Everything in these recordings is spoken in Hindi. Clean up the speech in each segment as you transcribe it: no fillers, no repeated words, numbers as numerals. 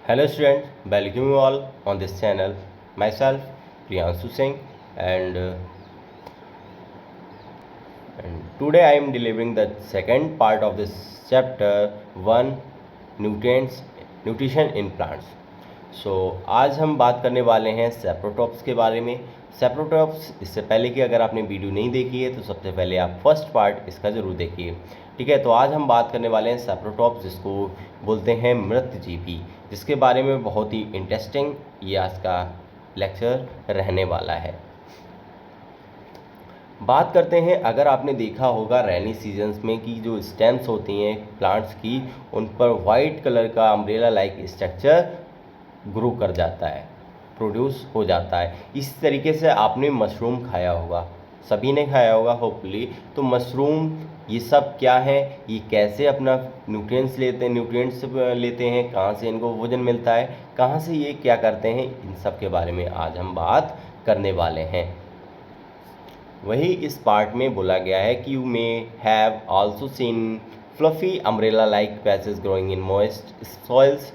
Hello students, welcome you all on this channel. Myself Priyanshu Singh and today I am delivering the second part of this chapter 1 nutrition in plants. आज हम बात करने वाले हैं सेप्रोटॉप्स के बारे में। सेप्रोटॉप्स इससे पहले कि अगर आपने वीडियो नहीं देखी है तो सबसे पहले आप फर्स्ट पार्ट इसका ज़रूर देखिए। ठीक है, तो आज हम बात करने वाले हैं सेप्रोटॉप्स, जिसको बोलते हैं मृतजीवी, जिसके बारे में बहुत ही इंटरेस्टिंग ये आज का लेक्चर रहने वाला है। बात करते हैं, अगर आपने देखा होगा रेनी सीजन्स में कि जो स्टेम्स होती हैं प्लांट्स की, उन पर वाइट कलर का अम्ब्रेला लाइक स्ट्रक्चर ग्रो कर जाता है, प्रोड्यूस हो जाता है। इस तरीके से आपने मशरूम खाया होगा, सभी ने खाया होगा होपफुली। तो मशरूम ये सब क्या है, ये कैसे अपना न्यूट्रिएंट्स लेते हैं, कहाँ से इनको भोजन मिलता है, कहाँ से ये क्या करते हैं, इन सब के बारे में आज हम बात करने वाले हैं। वही इस पार्ट में बोला गया है कि you may have also seen fluffy umbrella like patches growing in moist soils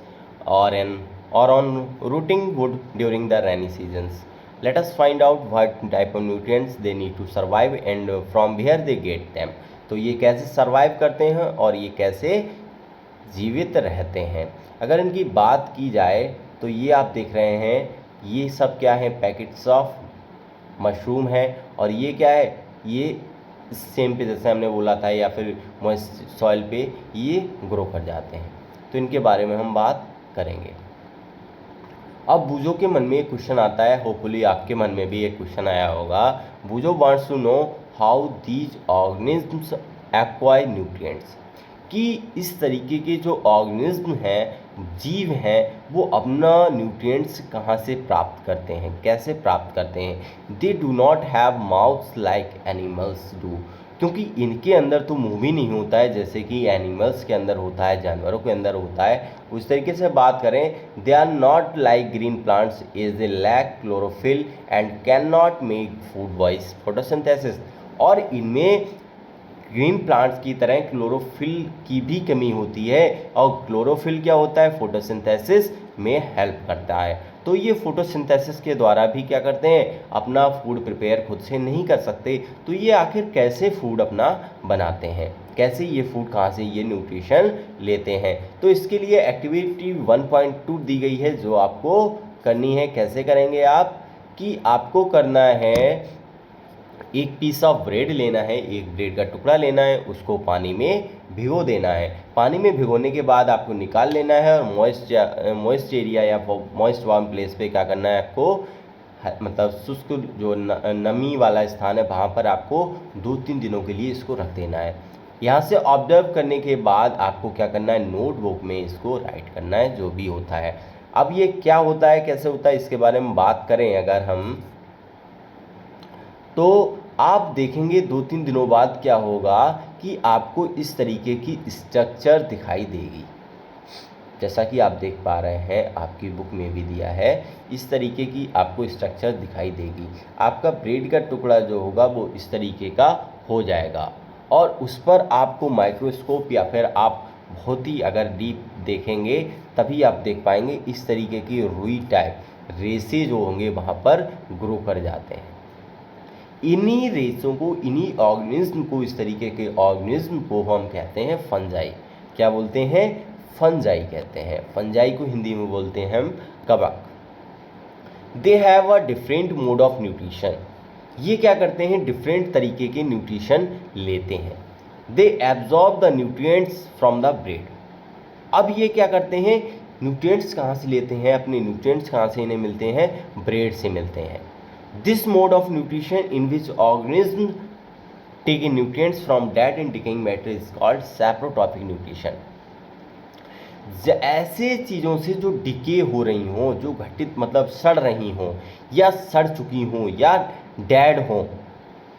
or on rooting wood during the rainy seasons. Let us find out what type of nutrients they need to survive and from where they get them. तो ये कैसे सर्वाइव करते हैं और ये कैसे जीवित रहते हैं। अगर इनकी बात की जाए तो ये आप देख रहे हैं, ये सब क्या है, पैकेट्स ऑफ मशरूम है। और ये क्या है, ये सेम पे जैसे हमने बोला था या फिर मॉइस्ट सॉइल पे ये ग्रो कर जाते हैं। तो इनके बारे में हम बात करेंगे। अब बूजो के मन में एक क्वेश्चन आता है, होपफुली आपके मन में भी एक क्वेश्चन आया होगा। Boojho wants to know how these organisms acquire nutrients, कि इस तरीके के जो ऑर्गेनिज्म हैं, जीव हैं, वो अपना न्यूट्रिएंट्स कहाँ से प्राप्त करते हैं, कैसे प्राप्त करते हैं। They do not have mouths like animals do, क्योंकि इनके अंदर तो मुंह भी नहीं होता है जैसे कि एनिमल्स के अंदर होता है, जानवरों के अंदर होता है। उस तरीके से बात करें, they are not like green plants is they lack chlorophyll and can not make food by photosynthesis. और इनमें ग्रीन प्लांट्स की तरह क्लोरोफिल की भी कमी होती है, और क्लोरोफिल क्या होता है, फोटोसिंथेसिस में हेल्प करता है। तो ये फोटोसिंथेसिस के द्वारा भी क्या करते हैं, अपना फूड प्रिपेयर खुद से नहीं कर सकते। तो ये आखिर कैसे फूड अपना बनाते हैं, कैसे ये फूड, कहाँ से ये न्यूट्रिशन लेते हैं। तो इसके लिए एक्टिविटी 1.2 दी गई है जो आपको करनी है। कैसे करेंगे आप, कि आपको करना है, एक पीस ऑफ ब्रेड लेना है, एक ब्रेड का टुकड़ा लेना है, उसको पानी में भिगो देना है। पानी में भिगोने के बाद आपको निकाल लेना है और मॉइस्ट एरिया या मॉइस्ट वार्म प्लेस पे क्या करना है आपको, मतलब शुष्क जो नमी वाला स्थान है वहाँ पर आपको 2-3 दिनों के लिए इसको रख देना है। यहाँ से ऑब्जर्व करने के बाद आपको क्या करना है, नोटबुक में इसको राइट करना है जो भी होता है। अब ये क्या होता है, कैसे होता है, इसके बारे में बात करें अगर हम, तो आप देखेंगे 2-3 दिनों बाद क्या होगा कि आपको इस तरीके की स्ट्रक्चर दिखाई देगी। जैसा कि आप देख पा रहे हैं, आपकी बुक में भी दिया है, इस तरीके की आपको स्ट्रक्चर दिखाई देगी। आपका ब्रेड का टुकड़ा जो होगा वो इस तरीके का हो जाएगा, और उस पर आपको माइक्रोस्कोप या फिर आप बहुत ही अगर डीप देखेंगे तभी आप देख पाएंगे, इस तरीके की रुई टाइप रेसे जो होंगे वहाँ पर ग्रो कर जाते हैं। इन्हीं रेसों को, इन्हीं ऑर्गेनिज्म को, इस तरीके के ऑर्गेनिज्म को हम कहते हैं फंजाई। क्या बोलते हैं, फंजाई कहते हैं। फंजाई को हिंदी में बोलते हैं हम कवक। They have a different mode of nutrition, ये क्या करते हैं, डिफरेंट तरीके के न्यूट्रिशन लेते हैं। They absorb the nutrients from the bread. अब ये क्या करते हैं, न्यूट्रिएंट्स कहाँ से लेते हैं, अपने न्यूट्रिएंट्स कहाँ से इन्हें मिलते हैं, ब्रेड से मिलते हैं। This mode of nutrition in which organisms take in nutrients from dead and decaying matter is called saprotrophic nutrition. ऐसे चीज़ों से जो डिके हो रही हों, जो घटित मतलब सड़ रही हों या सड़ चुकी हों या डेड हों,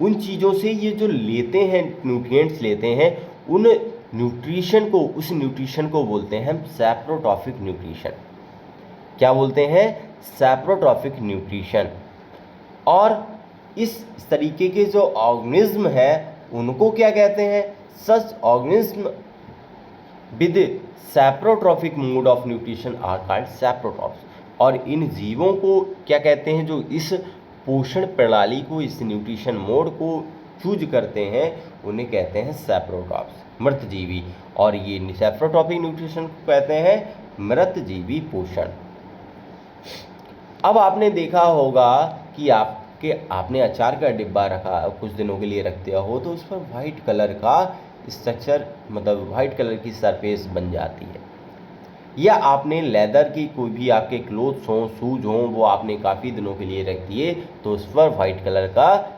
उन चीज़ों से ये जो लेते हैं, न्यूट्रिएंट्स लेते हैं, उन न्यूट्रिशन को, उस न्यूट्रिशन को बोलते हैं हम सैप्रोट्रॉफिक न्यूट्रिशन। क्या बोलते हैं, सैप्रोट्रॉफिक न्यूट्रिशन। और इस तरीके के जो ऑर्गेनिज्म है उनको क्या कहते हैं, such organism with saprotrophic mode of nutrition are called saprotrophs. और इन जीवों को क्या कहते हैं, जो इस पोषण प्रणाली को, इस न्यूट्रिशन मोड को चूज करते हैं, उन्हें कहते हैं सैप्रोट्रॉफ्स, मृतजीवी। और ये सैप्रोट्रॉफिक न्यूट्रिशन को कहते हैं मृतजीवी पोषण। अब आपने देखा होगा कि आपने अचार का डिब्बा रखा, कुछ दिनों के लिए रख दिया हो, तो उस पर वाइट कलर का स्ट्रक्चर, मतलब वाइट कलर की सरफेस बन जाती है। या आपने लेदर की कोई भी आपके क्लोथ्स हों, शूज हों, वो आपने काफ़ी दिनों के लिए रख दिए, तो उस पर वाइट कलर का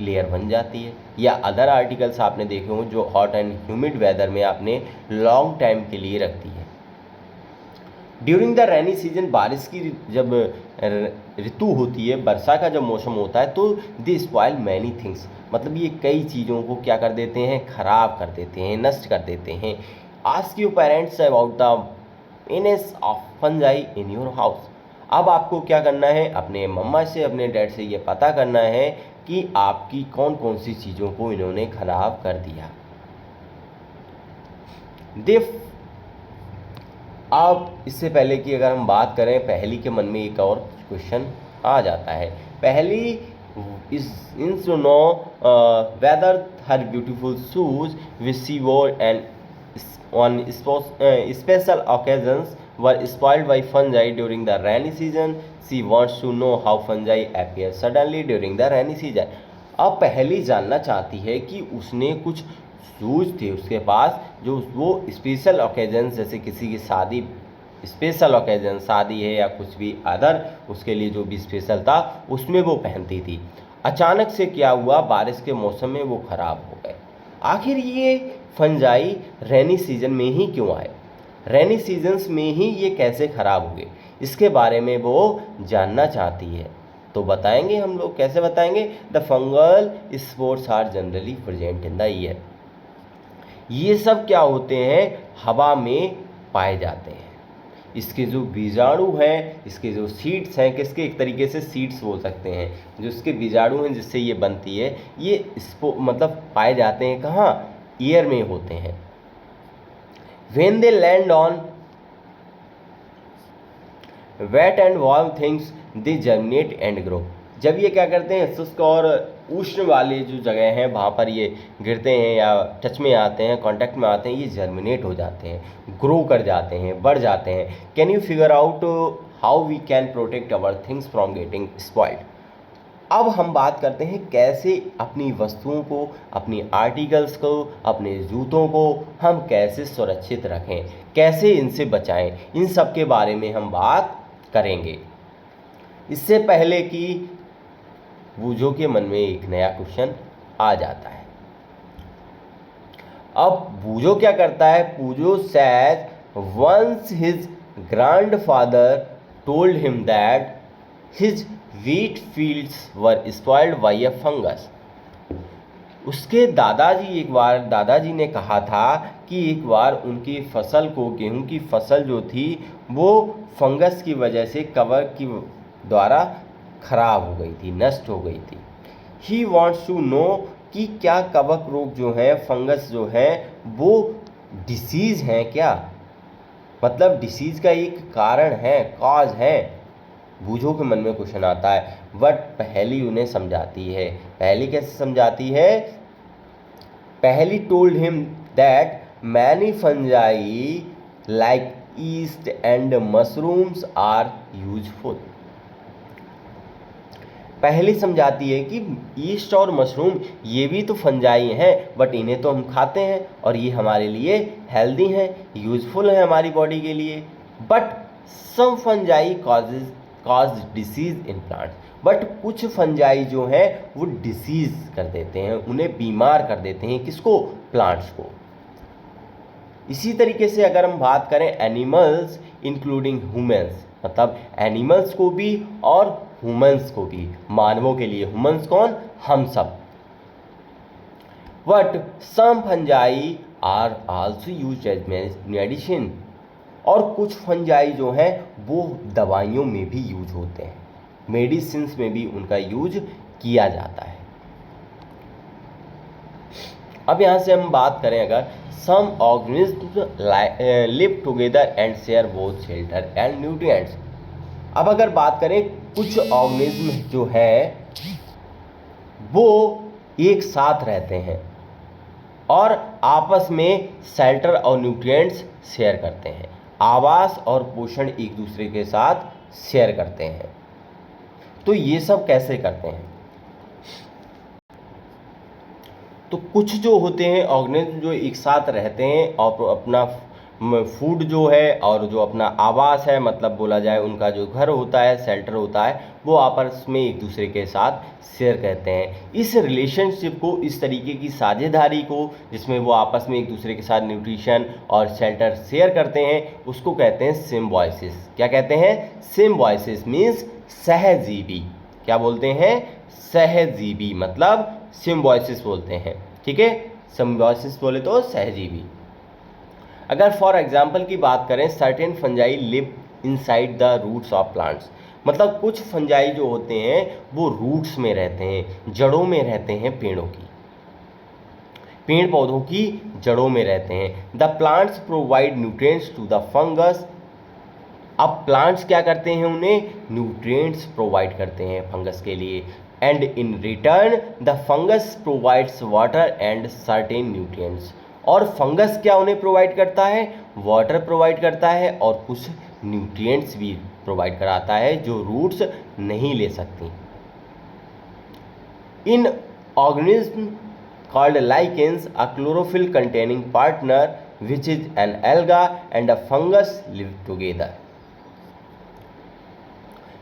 लेयर बन जाती है। या अदर आर्टिकल्स आपने देखे हों जो हॉट एंड ह्यूमिड वेदर में आपने लॉन्ग टाइम के लिए रख दी है। ड्यूरिंग द रेनी सीजन, बारिश की जब ऋतु होती है, वर्षा का जब मौसम होता है, तो दे स्पॉइल मैनी थिंग्स, मतलब ये कई चीज़ों को क्या कर देते हैं, खराब कर देते हैं, नष्ट कर देते हैं। Ask your parents about the menace of fungi in your house. अब आपको क्या करना है, अपने मम्मा से, अपने डैड से ये पता करना है कि आपकी कौन कौन सी चीज़ों को इन्होंने खराब कर दिया। अब इससे पहले कि अगर हम बात करें, पहली के मन में एक और क्वेश्चन आ जाता है। Paheli is in to know whether her beautiful shoes which she wore and on special occasions were spoiled by fungi during the rainy season. She wants to know how fungi appear suddenly during the rainy season. अब पहली जानना चाहती है कि उसने कुछ शूज थे उसके पास, जो वो स्पेशल ओकेजन, जैसे किसी की शादी, स्पेशल ओकेजन, शादी है या कुछ भी अदर, उसके लिए जो भी स्पेशल था उसमें वो पहनती थी। अचानक से क्या हुआ, बारिश के मौसम में वो ख़राब हो गए। आखिर ये फंजाई रेनी सीजन में ही क्यों आए, रेनी सीजन्स में ही ये कैसे ख़राब हुए, इसके बारे में वो जानना चाहती है। तो बताएंगे हम लोग, कैसे बताएंगे। The fungal spores are generally present in the air. ये सब क्या होते हैं, हवा में पाए जाते हैं। इसके जो बीजाणु हैं, इसके जो सीड्स हैं, किसके एक तरीके से सीड्स बोल सकते हैं, जो इसके बीजाणु हैं जिससे ये बनती है, ये इसको मतलब पाए जाते हैं कहाँ, ईयर में होते हैं। When they land on wet and warm things they germinate and grow. जब ये क्या करते हैं, शुष्क और उष्ण वाले जो जगह हैं वहाँ पर ये गिरते हैं या टच में आते हैं, कांटेक्ट में आते हैं, ये जर्मिनेट हो जाते हैं, ग्रो कर जाते हैं, बढ़ जाते हैं। Can you figure out how we can protect our things from getting spoiled. अब हम बात करते हैं कैसे अपनी वस्तुओं को, अपनी आर्टिकल्स को, अपने जूतों को हम कैसे सुरक्षित रखें, कैसे इनसे बचाएं, इन सब के बारे में हम बात करेंगे। इससे पहले कि बूझो के मन में एक नया क्वेश्चन आ जाता है। अब बूझो क्या करता है, Boojho says once his grandfather told him that his wheat fields were spoiled by a fungus। उसके दादाजी ने कहा था कि एक बार उनकी फसल को, गेहूं की फसल जो थी वो फंगस की वजह से, कवक की द्वारा खराब हो गई थी, नष्ट हो गई थी। ही वॉन्ट्स टू नो कि क्या कवक रोग जो है, फंगस जो है, वो डिसीज़ हैं क्या, मतलब डिसीज़ का एक कारण है, कॉज है। बूझो के मन में क्वेश्चन आता है, बट पहली उन्हें समझाती है। पहली कैसे समझाती है, Paheli told him that many fungi like yeast and mushrooms are useful. Paheli समझाती है कि ईस्ट और मशरूम ये भी तो फंजाई हैं, बट इन्हें तो हम खाते हैं और ये हमारे लिए हेल्दी हैं, यूजफुल हैं हमारी बॉडी के लिए। But some fungi cause disease in plants, but कुछ फंजाई जो हैं वो डिसीज़ कर देते हैं, उन्हें बीमार कर देते हैं, किसको, प्लांट्स को। इसी तरीके से अगर हम बात करें एनिमल्स इंक्लूडिंग ह्यूमंस, मतलब एनिमल्स को भी और ह्यूमंस को भी, मानवों के लिए ह्यूमंस कौन, हम सब। But some fungi are also used as medicine, और कुछ फंजाई जो हैं वो दवाइयों में भी यूज होते हैं, मेडिसिन्स में भी उनका यूज किया जाता है। अब यहाँ से हम बात करें अगर some organism live together and share both shelter and nutrients. अब अगर बात करें कुछ ऑर्गेनिज्म जो है वो एक साथ रहते हैं और आपस में शेल्टर और न्यूट्रिएंट्स शेयर करते हैं, आवास और पोषण एक दूसरे के साथ शेयर करते हैं। तो ये सब कैसे करते हैं? तो कुछ जो होते हैं ऑर्गेनिज्म जो एक साथ रहते हैं और अपना फूड जो है और जो अपना आवास है, मतलब बोला जाए उनका जो घर होता है, शेल्टर होता है, वो आपस में एक दूसरे के साथ शेयर करते हैं। इस रिलेशनशिप को, इस तरीके की साझेदारी को, जिसमें वो आपस में एक दूसरे के साथ न्यूट्रिशन और शेल्टर शेयर करते हैं, उसको कहते हैं सिम्बायोसिस। क्या कहते हैं? सिम्बायोसिस मीन्स सहजीवी। क्या बोलते हैं? सहजीवी, मतलब सिम्बायोसिस बोलते हैं। ठीक है, सिम्बायोसिस बोले तो सहजीवी। अगर फॉर एग्जाम्पल की बात करें, certain fungi live inside the roots of plants, मतलब कुछ फंजाई जो होते हैं वो रूट्स में रहते हैं, जड़ों में रहते हैं, पेड़ पौधों की जड़ों में रहते हैं। The plants provide nutrients to the fungus. अब प्लांट्स क्या करते हैं? उन्हें न्यूट्रिएंट्स प्रोवाइड करते हैं फंगस के लिए। And in return the fungus provides water and certain nutrients. और फंगस क्या उन्हें प्रोवाइड करता है? वाटर प्रोवाइड करता है और कुछ न्यूट्रिएंट्स भी प्रोवाइड कराता है जो रूट्स नहीं ले सकती। इन organism called lichens, a chlorophyll containing partner which is an alga and a fungus live together।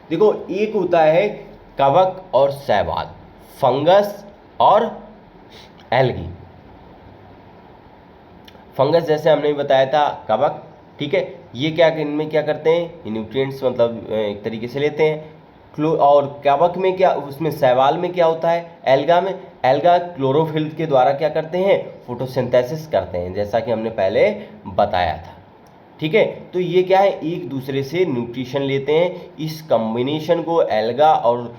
देखो, एक होता है कवक और शैवाल, फंगस और एल्गी। फंगस जैसे हमने बताया था, कवक, ठीक है, ये क्या, इनमें क्या करते हैं? ये न्यूट्रिएंट्स मतलब एक तरीके से लेते हैं। और कवक में क्या, उसमें शैवाल में क्या होता है? एल्गा में, एल्गा क्लोरोफिल के द्वारा क्या करते हैं? फोटोसिंथेसिस करते हैं, जैसा कि हमने पहले बताया था। ठीक है, तो ये क्या है? एक दूसरे से न्यूट्रिशन लेते हैं। इस कॉम्बिनेशन को, एल्गा और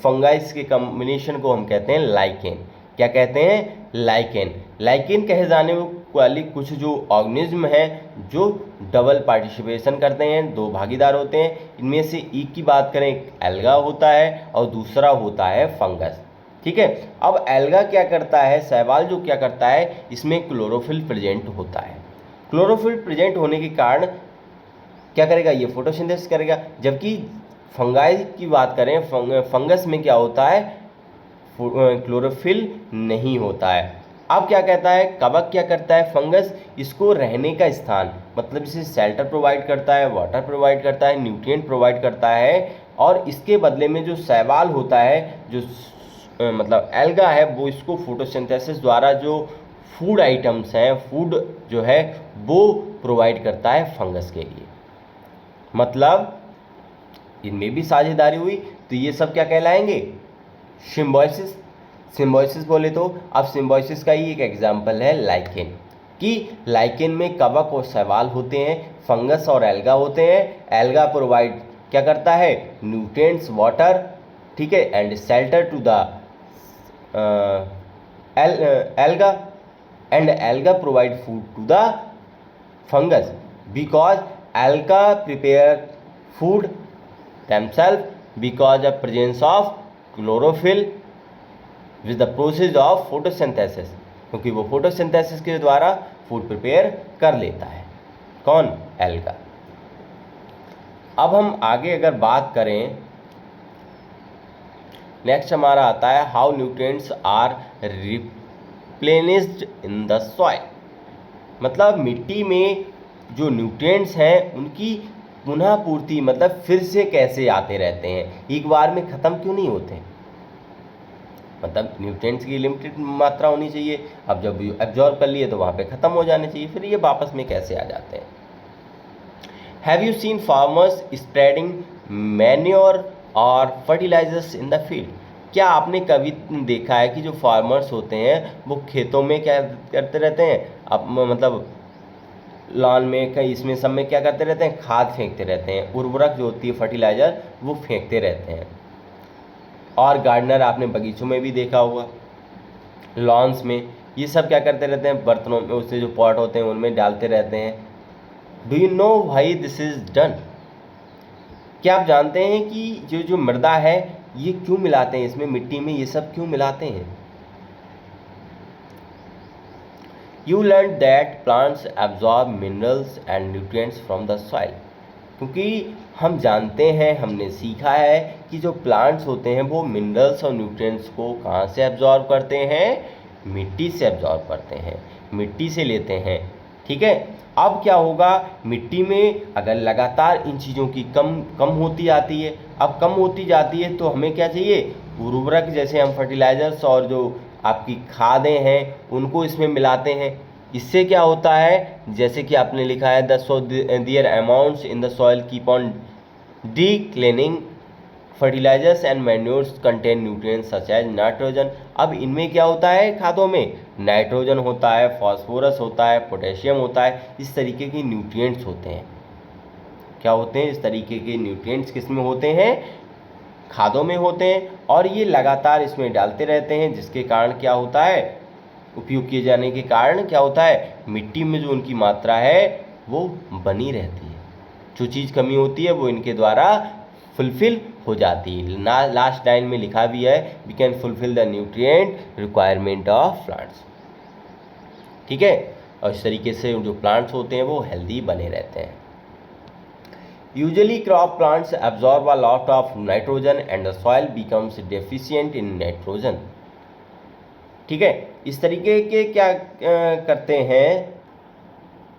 फंगाइस के कॉम्बिनेशन को हम कहते हैं लाइकेन। क्या कहते हैं? लाइकेन। लाइकेन कहे जाने वाली कुछ जो ऑर्गेनिज्म हैं जो डबल पार्टिसिपेशन करते हैं, दो भागीदार होते हैं। इनमें से एक की बात करें, एक एल्गा होता है और दूसरा होता है फंगस। ठीक है, अब एल्गा क्या करता है? शैवाल जो क्या करता है, इसमें क्लोरोफिल प्रेजेंट होता है। क्लोरोफिल प्रेजेंट होने के कारण क्या करेगा? ये फोटोसिंथेसिस करेगा। जबकि फंगाई की बात करें, फंगस में क्या होता है? क्लोरोफिल नहीं होता है। अब क्या कहता है? कवक क्या करता है? फंगस इसको रहने का स्थान, मतलब इसे शेल्टर प्रोवाइड करता है, वाटर प्रोवाइड करता है, न्यूट्रिएंट प्रोवाइड करता है। और इसके बदले में जो शैवाल होता है, जो मतलब एल्गा है, वो इसको फोटोसिंथेसिस द्वारा जो फूड आइटम्स हैं, फूड जो है वो प्रोवाइड करता है फंगस के लिए। मतलब इनमें भी साझेदारी हुई। तो ये सब क्या कहलाएंगे? सिम्बायोसिस। सिम्बायोसिस बोले तो, अब सिम्बायोसिस का ही एक एग्जाम्पल है लाइकेन, कि लाइकेन में कवक और शैवाल होते हैं, फंगस और एल्गा होते हैं। एल्गा प्रोवाइड क्या करता है? न्यूट्रिएंट्स, वाटर, ठीक है, and shelter to the alga, and alga provide food to the fungus because alga prepare food themselves because of presence of chlorophyll with the process of photosynthesis, क्योंकि वो फोटोसिंथेसिस के द्वारा फूड प्रिपेयर कर लेता है। कौन? एल्गा। अब हम आगे अगर बात करें, नेक्स्ट हमारा आता है how nutrients are replenished in the soil. मतलब मिट्टी में जो न्यूट्रिएंट्स हैं उनकी पुनः पूर्ति, मतलब फिर से कैसे आते रहते हैं, एक बार में ख़त्म क्यों नहीं होते? मतलब न्यूट्रिएंट्स की लिमिटेड मात्रा होनी चाहिए, अब जब एब्जॉर्ब कर लिए तो वहाँ पे ख़त्म हो जाने चाहिए, फिर ये वापस में कैसे आ जाते हैं? Have you seen farmers spreading manure और फर्टिलाइजर्स इन द फील्ड? क्या आपने कभी देखा है कि जो फार्मर्स होते हैं वो खेतों में क्या करते रहते हैं? अब मतलब लॉन में, कहीं इसमें सब में क्या करते रहते हैं? खाद फेंकते रहते हैं, उर्वरक जो होती है, फर्टिलाइज़र, वो फेंकते रहते हैं। और गार्डनर आपने बगीचों में भी देखा होगा, लॉन्स में ये सब क्या करते रहते हैं, बर्तनों में, उससे जो पॉट होते हैं उनमें डालते रहते हैं। Do you know why this is done? क्या आप जानते हैं कि जो जो मृदा है ये क्यों मिलाते हैं, इसमें मिट्टी में ये सब क्यों मिलाते हैं? You learn that plants absorb minerals and nutrients from the soil. क्योंकि हम जानते हैं, हमने सीखा है कि जो प्लांट्स होते हैं वो मिनरल्स और न्यूट्रिएंट्स को कहाँ से एब्जॉर्ब करते हैं, मिट्टी से एब्जॉर्ब करते हैं, मिट्टी से लेते हैं। ठीक है, अब क्या होगा, मिट्टी में अगर लगातार इन चीज़ों की कम होती आती है, अब कम होती जाती है तो हमें क्या चाहिए, उर्वरक, जैसे हम फर्टिलाइजर्स और जो आपकी खादें हैं उनको इसमें मिलाते हैं। इससे क्या होता है, जैसे कि आपने लिखा है their amounts in the soil keep on declining, fertilisers and manures contain nutrients such as nitrogen. अब इनमें क्या होता है, खादों में नाइट्रोजन होता है, फास्फोरस होता है, पोटेशियम होता है, इस तरीके के न्यूट्रिएंट्स होते हैं। क्या होते हैं, इस तरीके के न्यूट्रिएंट्स किस में होते हैं, खादों में होते हैं। और ये लगातार इसमें डालते रहते हैं, जिसके कारण क्या होता है, उपयोग किए जाने के कारण क्या होता है, मिट्टी में जो उनकी मात्रा है वो बनी रहती है। जो चीज़ कमी होती है वो इनके द्वारा फुलफिल हो जाती है। लास्ट लाइन में लिखा भी है, we can fulfil the nutrient requirement of plants. ठीक है, और इस तरीके से जो प्लांट्स होते हैं वो हेल्दी बने रहते हैं। Usually crop plants absorb a lot of nitrogen and the soil becomes deficient in nitrogen. ठीक है, इस तरीके के क्या करते हैं,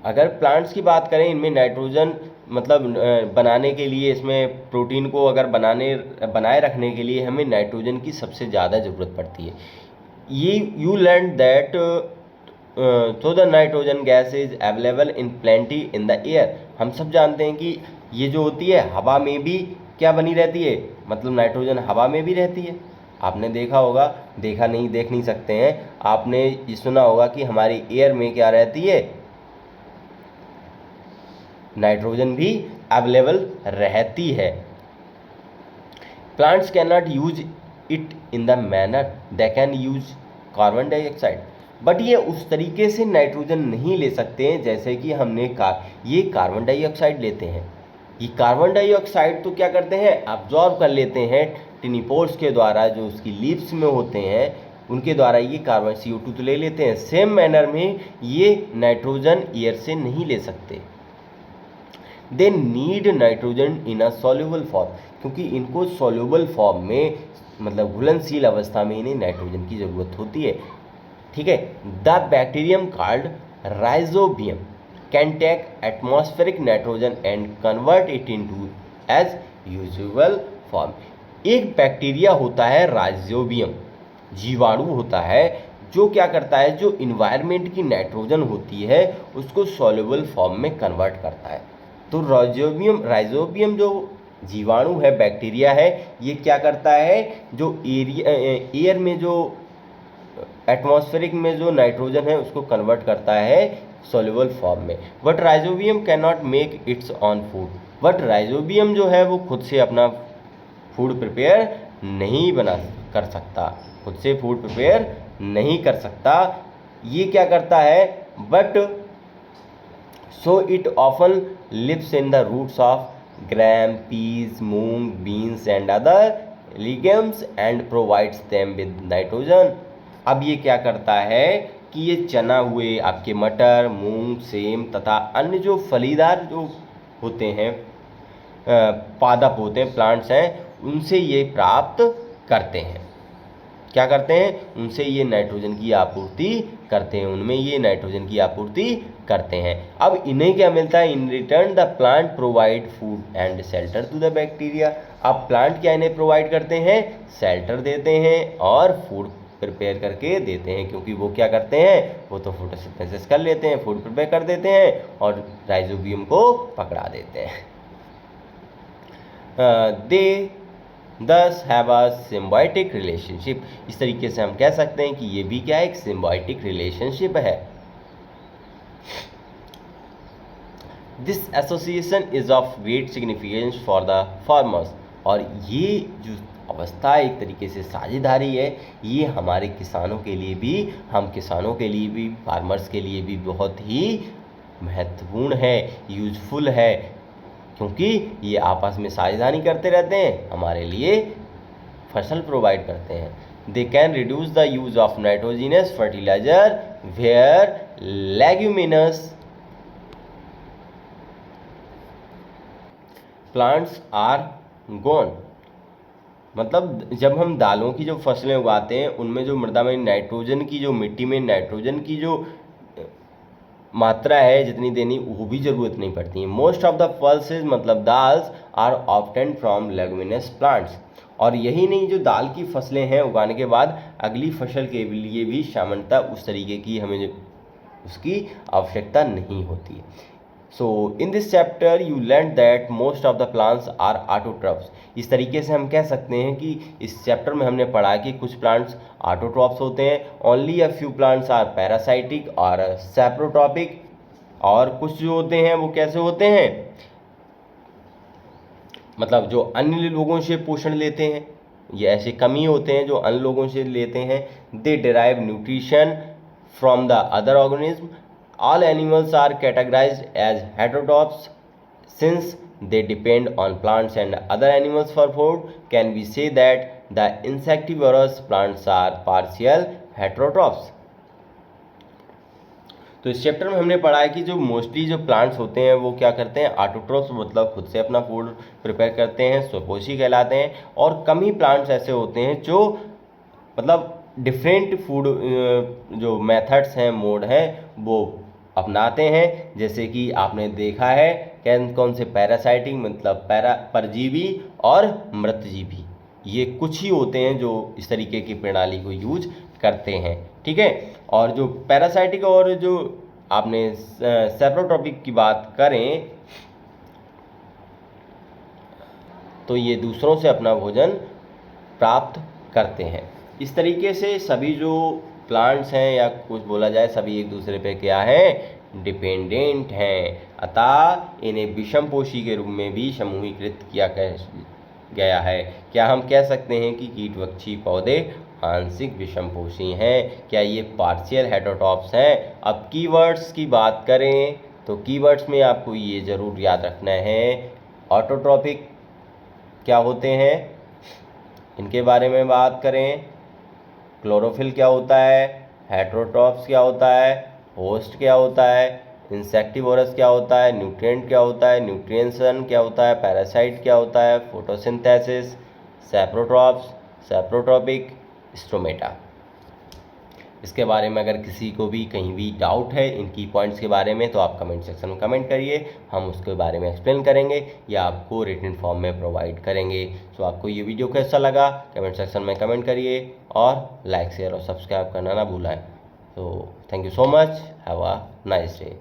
अगर प्लांट्स की बात करें, इनमें नाइट्रोजन मतलब बनाने के लिए, इसमें प्रोटीन को अगर बनाए रखने के लिए हमें नाइट्रोजन की सबसे ज़्यादा ज़रूरत पड़ती है। ये यू लर्न दैट तो the nitrogen gas is available in plenty in the air. हम सब जानते हैं कि ये जो होती है हवा में भी क्या बनी रहती है, मतलब नाइट्रोजन हवा में भी रहती है। आपने देखा होगा, देख नहीं सकते हैं, आपने ये सुना होगा कि हमारी एयर में क्या रहती है, नाइट्रोजन भी अवेलेबल रहती है। Plants can not use it in the manner they can use carbon dioxide, but ये उस तरीके से नाइट्रोजन नहीं ले सकते हैं जैसे कि हमने ये कार्बन डाइऑक्साइड लेते हैं। ये कार्बन डाइऑक्साइड तो क्या करते हैं, अब्जॉर्ब कर लेते हैं टिनिपोर्स के द्वारा, जो उसकी लीव्स में होते हैं उनके द्वारा ये कार्बन CO2 तो ले लेते हैं। सेम मैनर में ये नाइट्रोजन एयर से नहीं ले सकते। They need nitrogen in a soluble form, क्योंकि इनको सॉल्युबल फॉर्म में, मतलब घुलनशील अवस्था में इन्हें नाइट्रोजन की ज़रूरत होती है। ठीक है, the bacterium called rhizobium can take atmospheric nitrogen and convert it into as usual form. एक बैक्टीरिया होता है राइजोबियम, जीवाणु होता है, जो क्या करता है, जो इन्वायरमेंट की नाइट्रोजन होती है उसको सॉल्युबल फॉर्म में कन्वर्ट करता है। तो राइजोबियम जो जीवाणु है, बैक्टीरिया है, ये क्या करता है, जो एयर में जो एटमॉस्फेरिक में जो नाइट्रोजन है उसको कन्वर्ट करता है सॉल्युबल फॉर्म में। But rhizobium can not make it's on food, but rhizobium जो है वो खुद से अपना फूड प्रिपेयर नहीं कर सकता, खुद से फूड प्रिपेयर नहीं कर सकता। ये क्या करता है, but so it often lives in the roots of gram, peas, moong, beans and other legumes and provides them with nitrogen. अब ये क्या करता है कि ये चना हुए, आपके मटर, मूंग, सेम तथा अन्य जो फलीदार जो होते हैं, पादप होते हैं, प्लांट्स हैं, उनसे ये प्राप्त करते हैं। क्या करते हैं, उनसे ये नाइट्रोजन की आपूर्ति करते हैं, उनमें ये नाइट्रोजन की आपूर्ति करते हैं। अब इन्हें क्या मिलता है, in return the plant provide food and shelter to the bacteria. अब प्लांट क्या इन्हें प्रोवाइड करते हैं, शेल्टर देते हैं और फूड प्रिपेयर करके देते हैं, क्योंकि वो क्या करते हैं, वो तो फोटोसिंथेसिस कर लेते हैं, फूड प्रिपेयर कर देते हैं और राइजोबियम को पकड़ा देते हैं। दे दस हैव अ सिम्बायोटिक रिलेशनशिप। इस तरीके से हम कह सकते हैं कि ये भी क्या है, एक सिम्बायोटिक रिलेशनशिप है। This association is of great significance for the farmers. और ये जो अवस्था, एक तरीके से साझेदारी है, ये हमारे किसानों के लिए भी, हम किसानों के लिए भी, फार्मर्स के लिए भी बहुत ही महत्वपूर्ण है, यूजफुल है, क्योंकि ये आपस में साझेदारी करते रहते हैं, हमारे लिए फसल प्रोवाइड करते हैं। They can reduce the use of nitrogenous fertiliser where leguminous plants are grown. मतलब जब हम दालों की जो फसलें उगाते हैं उनमें जो मृदा में नाइट्रोजन की, जो मिट्टी में नाइट्रोजन की जो मात्रा है जितनी देनी, वो भी ज़रूरत नहीं पड़ती है। मोस्ट ऑफ द पल्सेज मतलब dals are obtained from leguminous plants. और यही नहीं, जो दाल की फसलें हैं उगाने के बाद अगली फसल के लिए भी सामान्यतः उस तरीके की हमें उसकी आवश्यकता नहीं होती है। So in this chapter you learn that most of the plants are autotrophs. इस तरीके से हम कह सकते हैं कि इस चैप्टर में हमने पढ़ा कि कुछ प्लांट्स ऑटोट्रॉफ्स होते हैं, only a few plants are parasitic और सैप्रोट्रॉपिक, और कुछ जो होते हैं वो कैसे होते हैं, मतलब जो अन्य लोगों से पोषण लेते हैं, ये ऐसे कम ही होते हैं जो अन्य लोगों से लेते हैं। They derive nutrition from the other organism. All animals are categorized as heterotrophs since they depend on plants and other animals for food. Can we say that the insectivorous plants are partial heterotrophs? तो इस चैप्टर में हमने पढ़ा है कि जो मोस्टली जो प्लांट्स होते हैं वो क्या करते हैं, ऑटोट्रॉफ्स, मतलब खुद से अपना फूड प्रिपेयर करते हैं, स्वपोषी कहलाते हैं। और कम ही प्लांट्स ऐसे होते हैं जो मतलब डिफरेंट फूड जो मेथड्स हैं, मोड हैं, वो अपनाते हैं। जैसे कि आपने देखा है कौन कौन से पैरासाइटिक मतलब परजीवी और मृतजीवी, ये कुछ ही होते हैं जो इस तरीके की प्रणाली को यूज करते हैं, ठीक है। और जो पैरासाइटिक और जो आपने सेप्रोट्रॉपिक की बात करें तो ये दूसरों से अपना भोजन प्राप्त करते हैं। इस तरीके से सभी जो प्लांट्स हैं या कुछ बोला जाए, सभी एक दूसरे पे क्या है, डिपेंडेंट हैं। अतः इन्हें विषमपोषी के रूप में भी समूहीकृत किया गया है। क्या हम कह सकते हैं कि कीटवक्षी पौधे आंशिक विषमपोषी हैं? क्या ये पार्शियल हेटेरोट्रॉप्स हैं? अब कीवर्ड्स की बात करें तो कीवर्ड्स में आपको ये ज़रूर याद रखना है, ऑटोट्रॉपिक क्या होते हैं, इनके बारे में बात करें, क्लोरोफिल क्या होता है, हेटेरोट्रॉप्स क्या होता है, होस्ट क्या होता है, इंसेक्टिवोरस क्या होता है, न्यूट्रिएंट क्या होता है, न्यूट्रिएंशन क्या होता है, पैरासाइट क्या होता है, फोटोसिंथेसिस, सैप्रोट्रॉप्स, सैप्रोट्रॉपिक, स्टोमेटा। इसके बारे में अगर किसी को भी कहीं भी डाउट है इनकी पॉइंट्स के बारे में तो आप कमेंट सेक्शन में कमेंट करिए, हम उसके बारे में एक्सप्लेन करेंगे या आपको रिटन फॉर्म में प्रोवाइड करेंगे। तो आपको ये वीडियो कैसा लगा कमेंट सेक्शन में कमेंट करिए और लाइक शेयर और सब्सक्राइब करना ना भूलें। तो thank you so much, have a nice day.